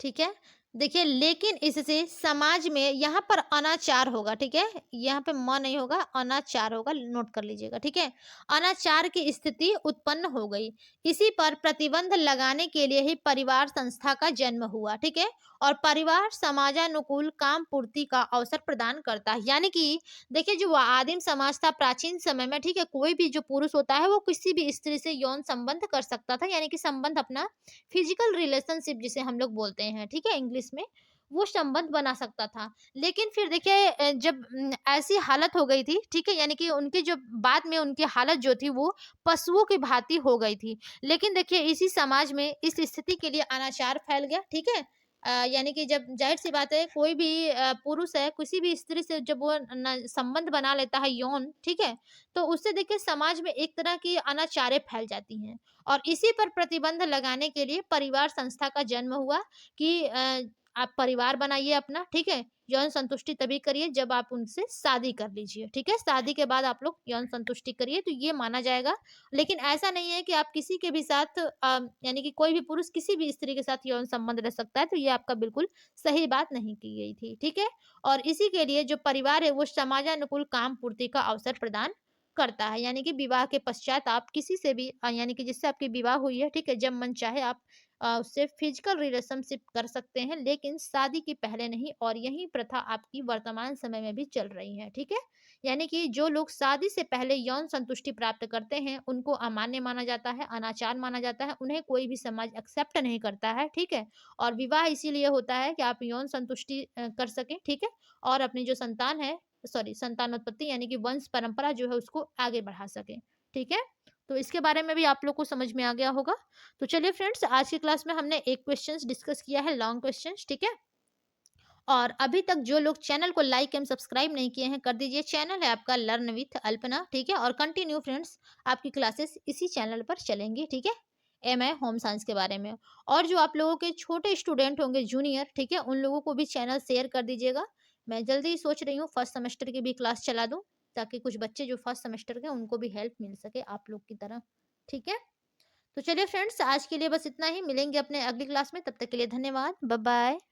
ठीक है? देखिए लेकिन इससे समाज में यहाँ पर अनाचार होगा, ठीक है? यहाँ पे म नहीं होगा, अनाचार होगा, नोट कर लीजिएगा, ठीक है? अनाचार की स्थिति उत्पन्न हो गई। इसी पर प्रतिबंध लगाने के लिए ही परिवार संस्था का जन्म हुआ, ठीक है? और परिवार समाजानुकूल काम पूर्ति का अवसर प्रदान करता है। यानी कि देखिए जो आदिम समाज था प्राचीन समय में, ठीक है? कोई भी जो पुरुष होता है वो किसी भी स्त्री से यौन संबंध कर सकता था, यानी कि संबंध अपना फिजिकल रिलेशनशिप जिसे हम लोग बोलते हैं, ठीक है? इंग्लिश में वो संबंध बना सकता था। लेकिन फिर देखिए जब ऐसी हालत हो गई थी, ठीक है? यानी कि उनकी जो बाद में उनकी हालत जो थी वो पशुओं की भांति हो गई थी। लेकिन देखिए इसी समाज में इस स्थिति के लिए अनाचार फैल गया, ठीक है? यानी कि जब ज़ाहिर-सी बात है कोई भी पुरुष है, किसी भी स्त्री से जब वो न संबंध बना लेता है यौन, ठीक है? तो उससे देखिए समाज में एक तरह की अनाचारें फैल जाती हैं और इसी पर प्रतिबंध लगाने के लिए परिवार संस्था का जन्म हुआ कि आप परिवार बनाइए अपना, ठीक है? यौन संतुष्टि तभी करिए जब आप उनसे शादी कर लीजिए, ठीक है? शादी के बाद आप लोग यौन संतुष्टि करिए तो ये माना जाएगा। लेकिन ऐसा नहीं है कि आप किसी के भी साथ यानी कि कोई भी पुरुष किसी भी स्त्री के साथ यौन संबंध रख सकता है, तो ये आपका बिल्कुल सही बात नहीं की गई थी, ठीक है? और इसी के लिए जो परिवार है वो समाजानुकूल काम पूर्ति का अवसर प्रदान करता है, यानी कि विवाह के पश्चात आप किसी से भी यानी कि जिससे आपकी विवाह हुई है, ठीक है? जब मन चाहे आप उससे फिजिकल रिलेशनशिप कर सकते हैं, लेकिन शादी के पहले नहीं और यही प्रथा आपकी वर्तमान समय में भी चल रही है, ठीक है? यानी कि जो लोग शादी से पहले यौन संतुष्टि प्राप्त करते हैं, उनको अमान्य माना जाता है, अनाचार माना जाता है, उन्हें कोई भी समाज एक्सेप्ट नहीं करता है, ठीक है? और विवाह इसीलिए होता है कि आप यौन संतुष्टि कर सकें, ठीक है? और अपनी जो संतान है सॉरी संतानोत्पत्ति यानी कि वंश परंपरा जो है उसको आगे बढ़ा सकें, ठीक है? तो इसके बारे में भी आप लोग को समझ में आ गया होगा। तो चलिए फ्रेंड्स आज की क्लास में हमने एक क्वेश्चंस डिस्कस किया है लॉन्ग क्वेश्चंस, ठीक है? और अभी तक जो लोग चैनल को लाइक एंड सब्सक्राइब नहीं किए हैं कर दीजिए। चैनल है आपका लर्न विथ अल्पना, ठीक है? और कंटिन्यू फ्रेंड्स आपकी क्लासेस इसी चैनल पर चलेंगी, ठीक है? एमए होम साइंस के बारे में। और जो आप लोगों के छोटे स्टूडेंट होंगे जूनियर, ठीक है? उन लोगों को भी चैनल शेयर कर दीजिएगा। मैं जल्दी ही सोच रही हूँ फर्स्ट सेमेस्टर की भी क्लास चला दूँ, ताकि कुछ बच्चे जो फर्स्ट सेमेस्टर के उनको भी हेल्प मिल सके आप लोग की तरह, ठीक है? तो चलिए फ्रेंड्स आज के लिए बस इतना ही, मिलेंगे अपने अगली क्लास में, तब तक के लिए धन्यवाद। Bye bye.